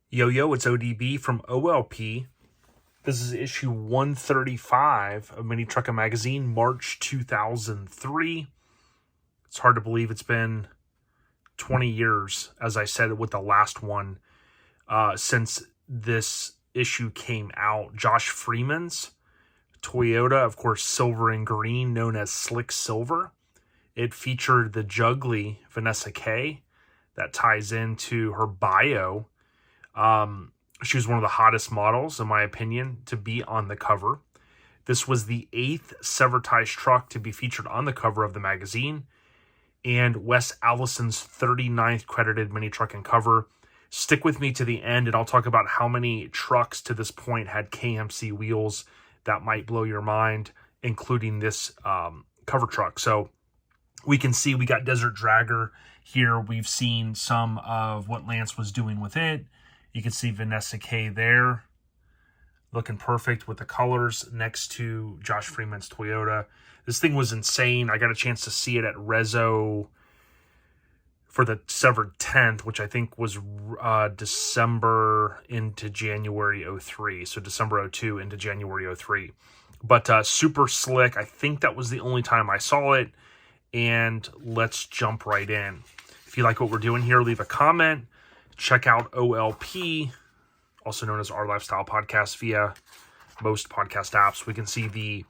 Yo, yo, it's ODB from OLP. This is issue 135 of Mini Truckin Magazine, March 2003. It's hard to believe it's been 20 years, as I said with the last one, since this issue came out. Josh Freeman's Toyota, of course, silver and green, known as Slick Silver. It featured the juggly Vanessa Kay. That ties into her bio. She was one of the hottest models, in my opinion, to be on the cover. This was the 8th Severtized truck to be featured on the cover of the magazine, and Wes Allison's 39th credited Mini Truckin cover. Stick with me to the end, and I'll talk about how many trucks to this point had KMC wheels. That might blow your mind, including this cover truck. So we can see we got Desert Dragger here. We've seen some of what Lance was doing with it. You can see Vanessa Kay there, looking perfect with the colors next to Josh Freeman's Toyota. This thing was insane. I got a chance to see it at Rezo for the Severed 10th, which I think was December into January 03. So December 02 into January 03. But super slick. I think that was the only time I saw it. And let's jump right in. If you like what we're doing here, leave a comment. Check out OLP, also known as Our Lifestyle Podcast, via most podcast apps. We can see the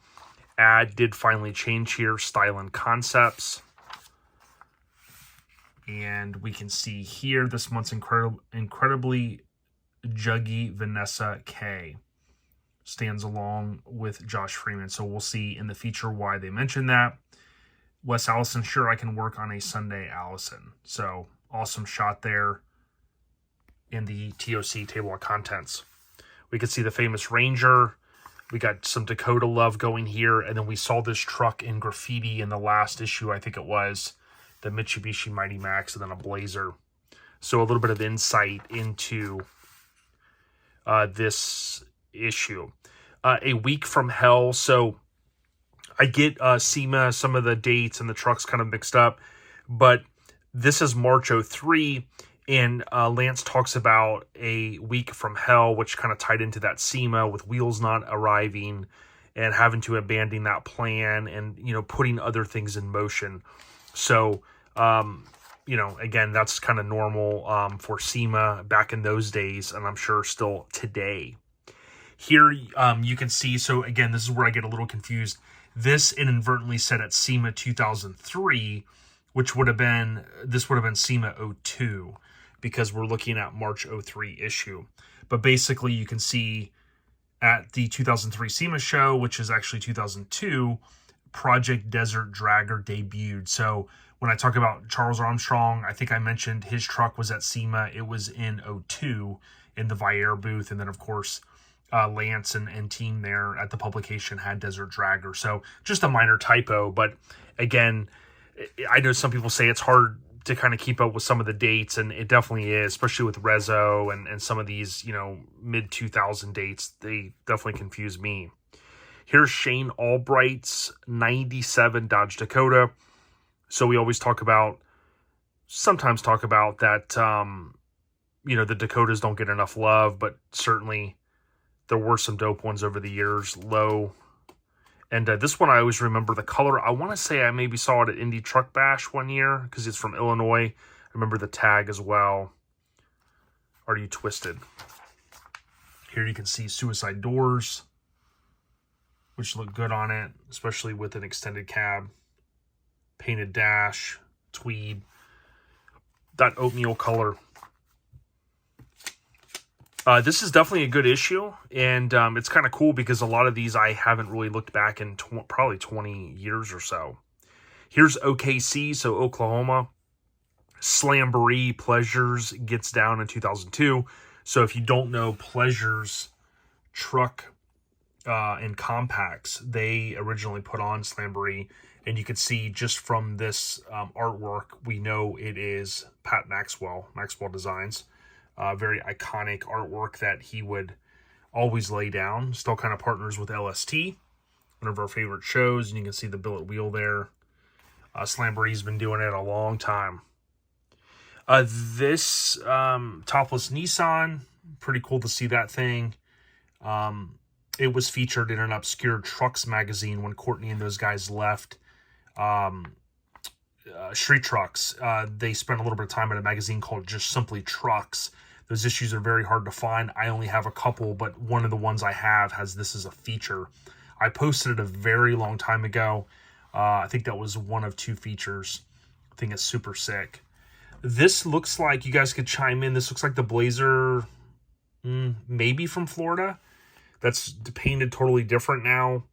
ad did finally change here, Style and Concepts. And we can see here this month's incredibly juggy Vanessa Kay stands along with Josh Freeman. So we'll see in the feature why they mentioned that. Wes Allison, sure, I can work on a Sunday Allison. So awesome shot there in the TOC table of contents. We could see the famous Ranger. We got some Dakota love going here. And then we saw this truck in Graffiti in the last issue, I think it was. The Mitsubishi Mighty Max and then a Blazer. So a little bit of insight into this issue. A Week from Hell. So I get SEMA, some of the dates and the trucks kind of mixed up. But this is March 03. And Lance talks about a week from hell, which kind of tied into that SEMA with wheels not arriving and having to abandon that plan and, putting other things in motion. So, again, that's kind of normal for SEMA back in those days, and I'm sure still today. Here you can see, so again, this is where I get a little confused. This inadvertently said at SEMA 2003, which would have been SEMA 02. Because we're looking at March 03 issue. But basically you can see at the 2003 SEMA show, which is actually 2002, Project Desert Dragger debuted. So when I talk about Charles Armstrong, I think I mentioned his truck was at SEMA. It was in 02 in the Vier booth. And then, of course, Lance and team there at the publication had Desert Dragger. So just a minor typo. But again, I know some people say it's hard to kind of keep up with some of the dates, and it definitely is, especially with Rezo and some of these, mid-2000 dates. They definitely confuse me. Here's Shane Albright's 97 Dodge Dakota. So we always sometimes talk about that, the Dakotas don't get enough love, but certainly there were some dope ones over the years, low. And this one, I always remember the color. I want to say I maybe saw it at Indy Truck Bash one year because it's from Illinois. I remember the tag as well. Are You Twisted? Here you can see Suicide Doors, which look good on it, especially with an extended cab. Painted dash, tweed. That oatmeal color. This is definitely a good issue, and it's kind of cool because a lot of these I haven't really looked back in probably 20 years or so. Here's OKC, so Oklahoma. Slamboree Pleasures gets down in 2002. So if you don't know Pleasures truck and compacts, they originally put on Slamboree, and you can see just from this artwork, we know it is Pat Maxwell Designs. Very iconic artwork that he would always lay down. Still kind of partners with LST, one of our favorite shows. And you can see the billet wheel there. Slamboree's been doing it a long time. This topless Nissan Pretty cool to see that thing. It was featured in an obscure trucks magazine when Courtney and those guys left Street Trucks. They spent a little bit of time at a magazine called just simply Trucks. Those issues are very hard to find. I only have a couple, but one of the ones I have has this as a feature. I posted it a very long time ago. I think that was one of 2 features. I think it's super sick. This looks like, you guys could chime in, this looks like the Blazer, maybe from Florida. That's painted totally different now.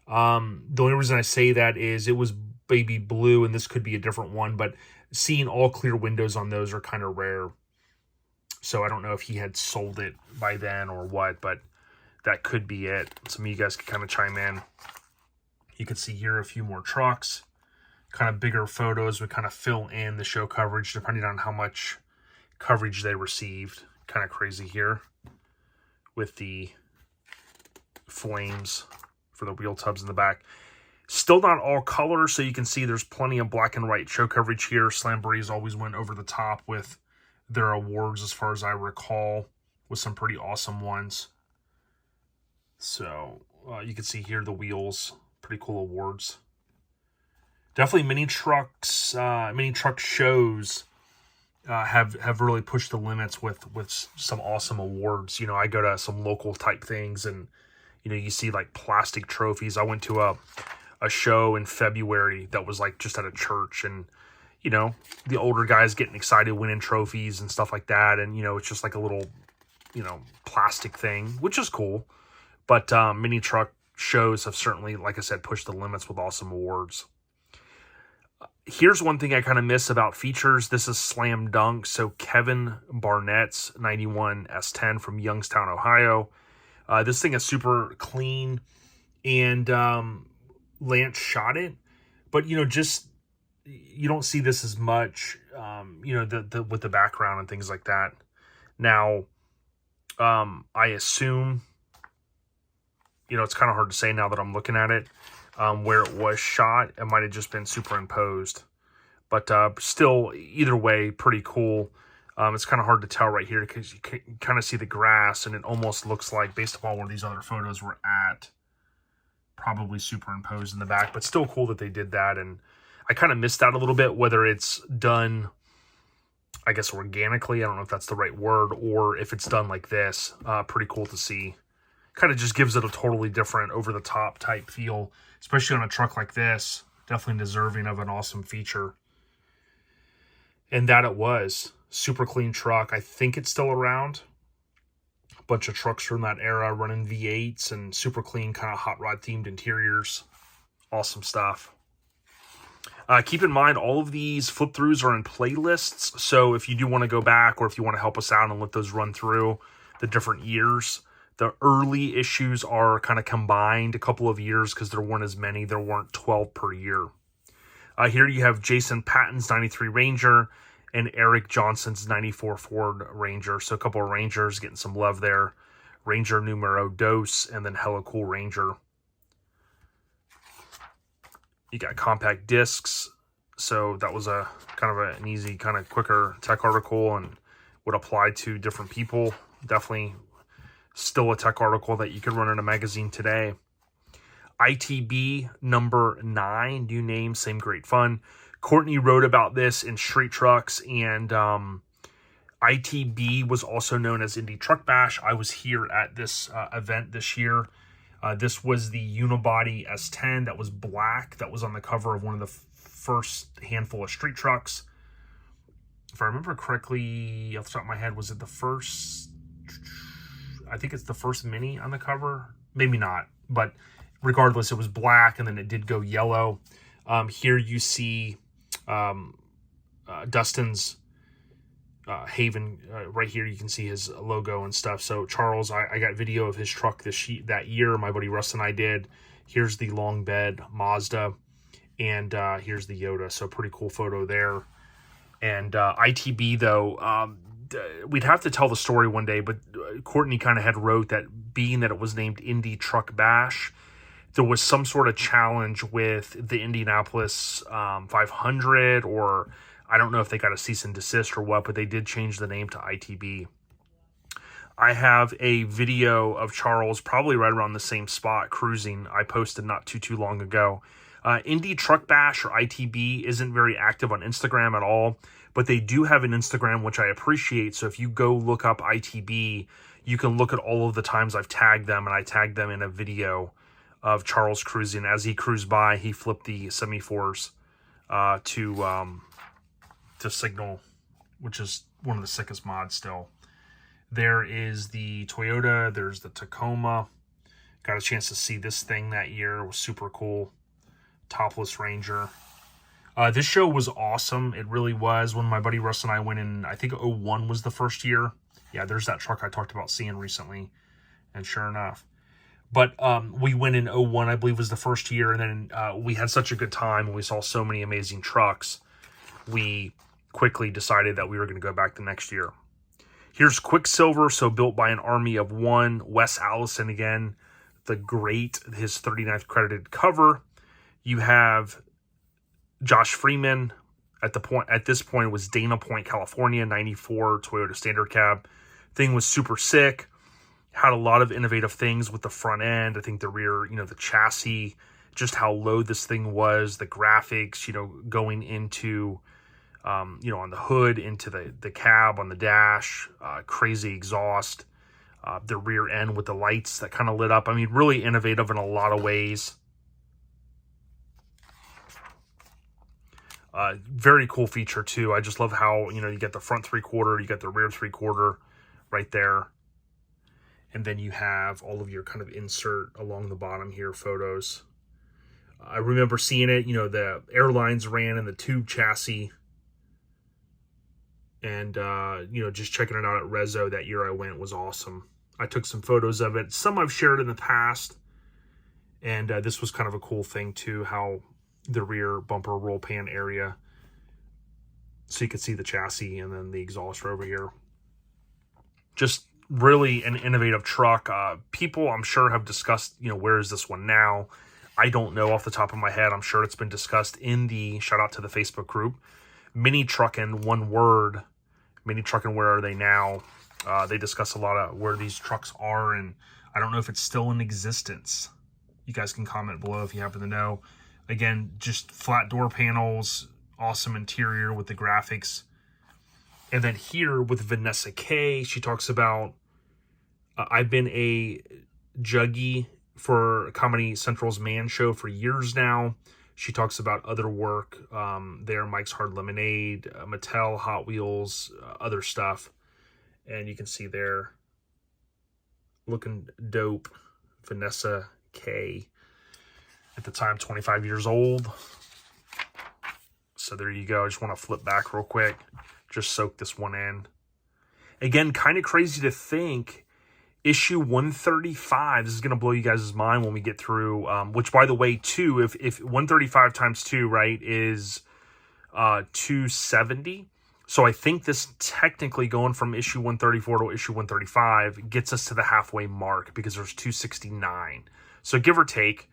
The only reason I say that is it was baby blue, and this could be a different one, but seeing all clear windows on those are kind of rare. So I don't know if he had sold it by then or what, but that could be it. Some of you guys could kind of chime in. You can see here a few more trucks. Kind of bigger photos would kind of fill in the show coverage depending on how much coverage they received. Kind of crazy here with the flames for the wheel tubs in the back. Still not all color, so you can see there's plenty of black and white show coverage here. Slamboree's always went over the top with their awards, as far as I recall, with some pretty awesome ones. So you can see here the wheels, pretty cool awards. Definitely mini truck shows have really pushed the limits with some awesome awards. You know, I go to some local type things, and you know, you see like plastic trophies. I went to a show in February that was like just at a church, and you know, the older guys getting excited, winning trophies and stuff like that. And, you know, it's just like a little, you know, plastic thing, which is cool. But mini truck shows have certainly, like I said, pushed the limits with awesome awards. Here's one thing I kind of miss about features. This is Slam Dunk. So Kevin Barnett's 91 S10 from Youngstown, Ohio. This thing is super clean, and Lance shot it. But, you know, just, you don't see this as much, you know, the with the background and things like that. Now, I assume, you know, it's kind of hard to say now that I'm looking at it, where it was shot. It might have just been superimposed. But still, either way, pretty cool. It's kind of hard to tell right here because you can kind of see the grass, and it almost looks like, based upon where these other photos were at, probably superimposed in the back. But still cool that they did that, and I kind of missed out a little bit, whether it's done, I guess, organically. I don't know if that's the right word, or if it's done like this. Pretty cool to see. Kind of just gives it a totally different, over-the-top type feel, especially on a truck like this. Definitely deserving of an awesome feature. And that it was. Super clean truck. I think it's still around. A bunch of trucks from that era running V8s and super clean, kind of hot rod themed interiors. Awesome stuff. Keep in mind, all of these flip-throughs are in playlists, so if you do want to go back, or if you want to help us out and let those run through the different years, the early issues are kind of combined a couple of years because there weren't as many. There weren't 12 per year. Here you have Jason Patton's 93 Ranger and Eric Johnson's 94 Ford Ranger, so a couple of Rangers getting some love there. Ranger numero dos, and then Hella Cool Ranger. You got compact discs, so that was a kind of an easy, kind of quicker tech article and would apply to different people. Definitely still a tech article that you could run in a magazine today. ITB number 9, new name, same great fun. Courtney wrote about this in Street Trucks, and ITB was also known as Indy Truck Bash. I was here at this event this year. This was the unibody S10 that was black, that was on the cover of one of the first handful of street trucks. If I remember correctly, off the top of my head, was it the first? I think it's the first Mini on the cover. Maybe not, but regardless, it was black, and then it did go yellow. Here you see Dustin's Haven. Right here you can see his logo and stuff. So Charles, I got video of his truck that year. My buddy Russ and I did. Here's the long bed Mazda, and here's the Yoda. So pretty cool photo there. And ITB, though, we'd have to tell the story one day, but Courtney kind of had wrote that, being that it was named Indy Truck Bash, there was some sort of challenge with the Indianapolis 500, or I don't know if they got a cease and desist or what, but they did change the name to ITB. I have a video of Charles probably right around the same spot cruising. I posted not too long ago. Indy Truck Bash, or ITB, isn't very active on Instagram at all, but they do have an Instagram, which I appreciate. So if you go look up ITB, you can look at all of the times I've tagged them, and I tagged them in a video of Charles cruising. As he cruised by, he flipped the semi-fours to signal, which is one of the sickest mods still. There is the Toyota. There's the Tacoma. Got a chance to see this thing that year. It was super cool. Topless Ranger. This show was awesome. It really was. When my buddy Russ and I went in, I think 01 was the first year. Yeah, there's that truck I talked about seeing recently. And sure enough. But we went in 01, I believe was the first year. And then we had such a good time. And we saw so many amazing trucks. We quickly decided that we were going to go back the next year. Here's Quicksilver, so built by an army of one. Wes Allison again, the great, his 39th credited cover. You have Josh Freeman. At this point, it was Dana Point, California, 94 Toyota Standard Cab. Thing was super sick. Had a lot of innovative things with the front end. I think the rear, the chassis, just how low this thing was, the graphics, going into, on the hood, into the cab, on the dash, crazy exhaust, the rear end with the lights that kind of lit up. I mean, really innovative in a lot of ways. Very cool feature too. I just love how, you get the front 3/4, you got the rear 3/4 right there. And then you have all of your kind of insert along the bottom here photos. I remember seeing it, the airlines ran in the tube chassis. And, just checking it out at Rezo that year I went was awesome. I took some photos of it. Some I've shared in the past. And this was kind of a cool thing too, how the rear bumper roll pan area, so you could see the chassis and then the exhaust over here. Just really an innovative truck. People I'm sure have discussed, where is this one now? I don't know off the top of my head. I'm sure it's been discussed in the, shout out to the Facebook group, Mini Truckin, one word, Mini Truckin, where are they now? They discuss a lot of where these trucks are, and I don't know if it's still in existence. You guys can comment below if you happen to know. Again, just flat door panels, awesome interior with the graphics. And then here with Vanessa Kay, she talks about, I've been a juggy for Comedy Central's Man Show for years now. She talks about other work there, Mike's Hard Lemonade, Mattel, Hot Wheels, other stuff. And you can see there, looking dope, Vanessa Kay. At the time, 25 years old. So there you go. I just want to flip back real quick. Just soak this one in. Again, kind of crazy to think. Issue 135. This is going to blow you guys' mind when we get through. Which, by the way, too, if 135 times 2, right, is 270. So I think this technically going from issue 134 to issue 135 gets us to the halfway mark because there's 269. So give or take.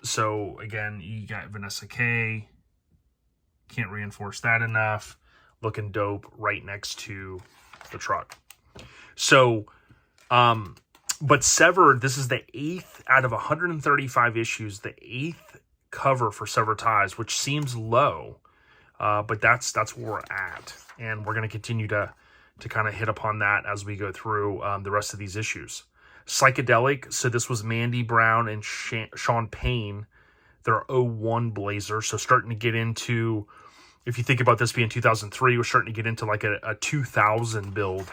So again, you got Vanessa Kay. Can't reinforce that enough. Looking dope right next to the truck. So, but Severed, this is the 8th out of 135 issues, the 8th cover for Severed Ties, which seems low, but that's where we're at. And we're going to continue to kind of hit upon that as we go through the rest of these issues. Psychedelic, so this was Mandy Brown and Sean Payne, their 01 Blazer. So starting to get into, if you think about this being 2003, we're starting to get into like a 2000 build.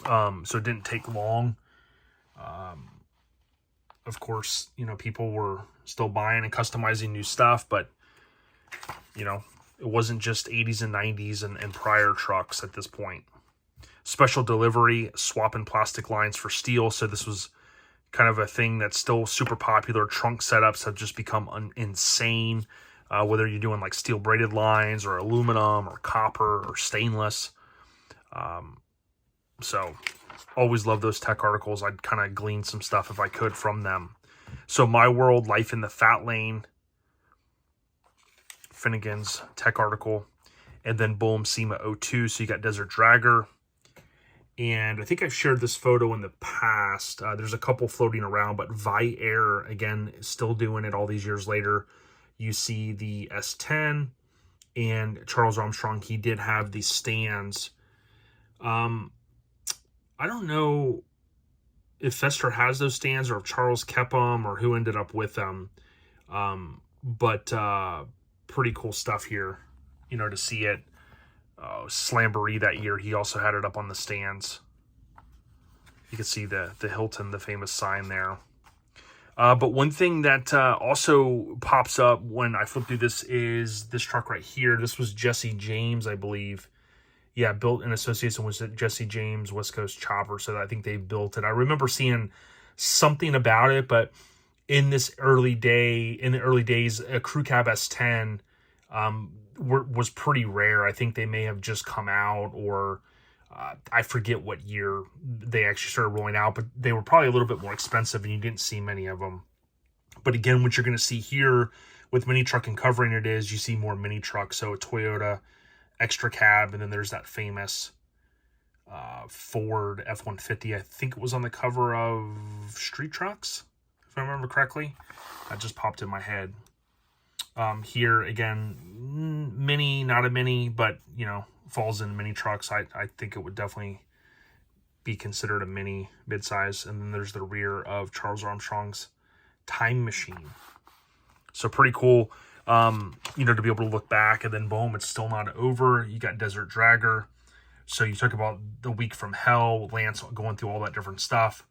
So it didn't take long. Of course, people were still buying and customizing new stuff, but, it wasn't just 80s and 90s and prior trucks at this point. Special delivery, swapping plastic lines for steel. So this was kind of a thing that's still super popular. Trunk setups have just become insane. Whether you're doing like steel braided lines or aluminum or copper or stainless. So always love those tech articles. I'd kind of glean some stuff if I could from them. So My World, Life in the Phat Lane. Finnegan's tech article. And then boom, SEMA 02. So you got Desert Dragger. And I think I've shared this photo in the past. There's a couple floating around, but Vi Air, again, is still doing it all these years later. You see the S10 and Charles Armstrong. He did have these stands. I don't know if Fester has those stands or if Charles kept them or who ended up with them. But pretty cool stuff here, to see it. Slamboree that year, he also had it up on the stands. You can see the Hilton, the famous sign there. But one thing that also pops up when I flip through this is this truck right here. This was Jesse James, I believe. Yeah, built in association with Jesse James, West Coast Chopper. So I think they built it. I remember seeing something about it, but in the early days, a Crew Cab S10 was pretty rare. I think they may have just come out, or I forget what year they actually started rolling out, but they were probably a little bit more expensive and you didn't see many of them. But again, what you're going to see here with Mini Truckin covering it is you see more mini trucks. So a Toyota extra cab, and then there's that famous Ford F-150. I think it was on the cover of Street Trucks, if I remember correctly. That just popped in my head. Here again, mini, not a mini, but falls in mini trucks. I think it would definitely be considered a mini midsize. And then there's the rear of Charles Armstrong's Time Machine. So pretty cool, to be able to look back, and then boom, it's still not over. You got Desert Dragger. So you talk about the week from hell, Lance going through all that different stuff.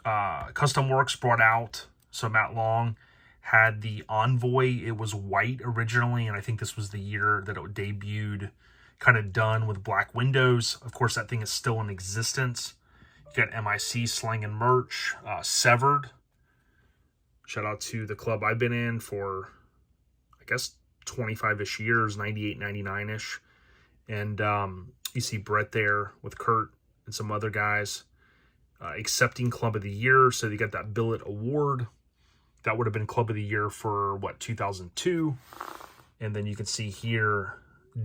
Custom Works brought out, so Matt Long had the Envoy. It was white originally, and I think this was the year that it debuted, kind of done with black windows. Of course, that thing is still in existence. You got MIC slanging merch. Severed. Shout out to the club I've been in for, I guess, 25-ish years, 98, 99-ish. And you see Brett there with Kurt and some other guys accepting Club of the Year. So they got that Billet Award. That would have been Club of the Year for, 2002. And then you can see here,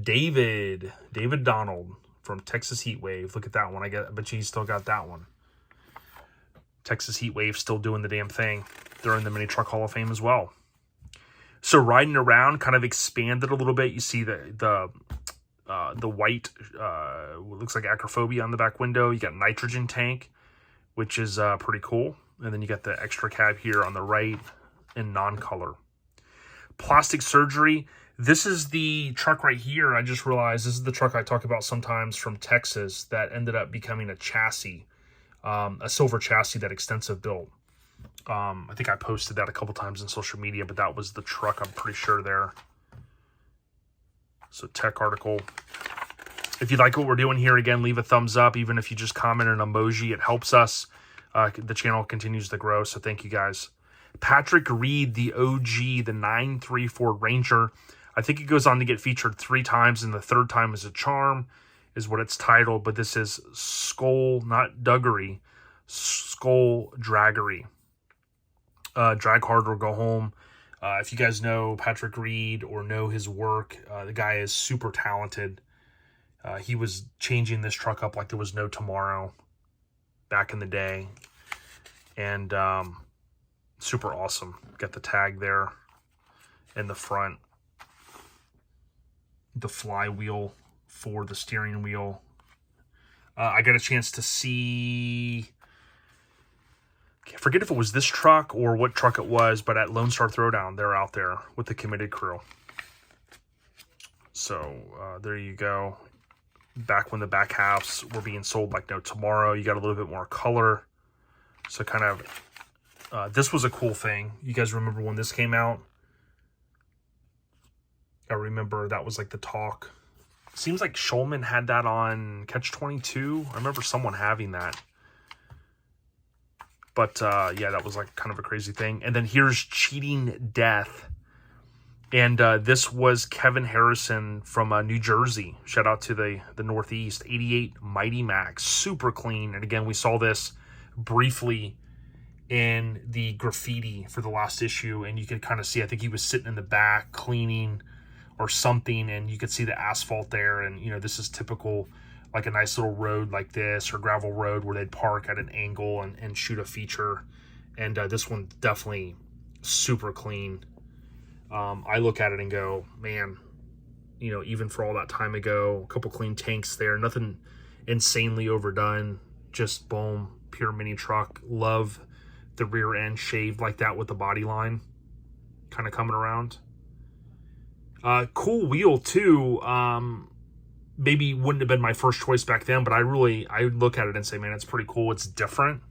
David Donald from Texas Heatwave. Look at that one. I bet you he still got that one. Texas Heatwave still doing the damn thing. They're in the Mini Truck Hall of Fame as well. So Ridin Around kind of expanded a little bit. You see the white, looks like acrophobia on the back window. You got nitrogen tank, which is pretty cool. And then you got the extra cab here on the right in non-color. Plastic Surgery. This is the truck right here. I just realized this is the truck I talk about sometimes from Texas that ended up becoming a chassis, a silver chassis that Extensive built. I think I posted that a couple times in social media, but that was the truck, I'm pretty sure there. So tech article. If you like what we're doing here, again, leave a thumbs up. Even if you just comment an emoji, it helps us. The channel continues to grow, so thank you guys. Patrick Reed, the OG, the 9.3 Ford Ranger. I think it goes on to get featured 3 times, and the 3rd time is a charm, is what it's titled. But this is Skull, not Duggery, Skull Draggery. Drag hard or go home. If you guys know Patrick Reed or know his work, the guy is super talented. He was changing this truck up like there was no tomorrow back in the day. And super awesome. Got the tag there in the front. The flywheel for the steering wheel. I got a chance to see... I forget if it was this truck or what truck it was, but at Lone Star Throwdown, they're out there with the committed crew. So there you go. Back when the back halves were being sold like no tomorrow, you got a little bit more color. So kind of, this was a cool thing. You guys remember when this came out? I remember that was like the talk. Seems like Schulman had that on Catch-22. I remember someone having that. But, yeah, that was like kind of a crazy thing. And then here's Cheating Death. And this was Kevin Harrison from New Jersey. Shout out to the Northeast. 88 Mighty Max. Super clean. And again, we saw this briefly in the Graffiti for the last issue. And you could kind of see, I think he was sitting in the back cleaning or something. And you could see the asphalt there. And, this is typical, like a nice little road like this, or gravel road where they'd park at an angle and shoot a feature. And this one's definitely super clean. I look at it and go, man, you know, even for all that time ago, a couple clean tanks there, nothing insanely overdone, just boom, pure mini truck. Love the rear end shaved like that with the body line kind of coming around. Cool wheel too. Maybe wouldn't have been my first choice back then, but I look at it and say, man, it's pretty cool. It's different.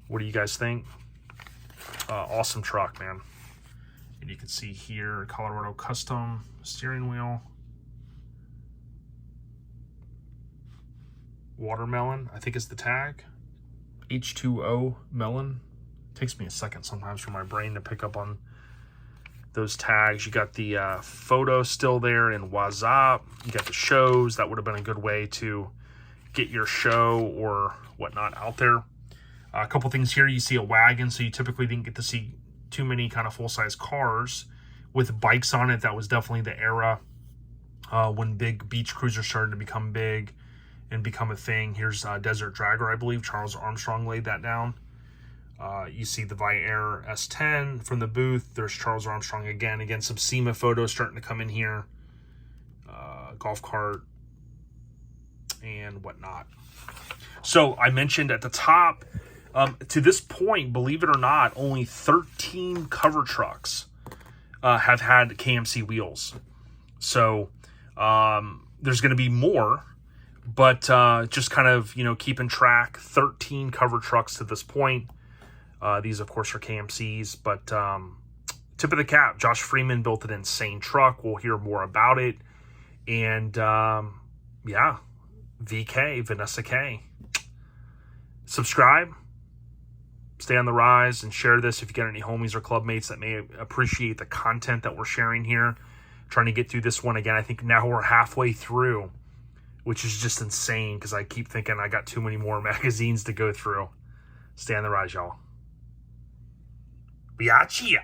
What do you guys think? Awesome truck, man. And you can see here, Colorado Custom steering wheel. Watermelon, I think is the tag. H2O melon. Takes me a second sometimes for my brain to pick up on those tags. You got the photo still there in WhatsApp. You got the shows. That would have been a good way to get your show or whatnot out there. A couple things here. You see a wagon, so you typically didn't get to see too many kind of full-size cars with bikes on it. That was definitely the era when big beach cruisers started to become big and become a thing. Here's Desert Dragger, I believe. Charles Armstrong laid that down. You see the Viair S10 from the booth. There's Charles Armstrong again. Again, some SEMA photos starting to come in here. Golf cart and whatnot. So I mentioned at the top, to this point, believe it or not, only 13 cover trucks have had KMC wheels. So there's going to be more, but just kind of, you know, keeping track. 13 cover trucks to this point. These, of course, are KMCs, but tip of the cap, Josh Freeman built an insane truck. We'll hear more about it. And, yeah, VK, Vanessa Kay. Subscribe, stay on the rise, and share this if you got any homies or club mates that may appreciate the content that we're sharing here. Trying to get through this one again. I think now we're halfway through, which is just insane because I keep thinking I got too many more magazines to go through. Stay on the rise, y'all. Biachia.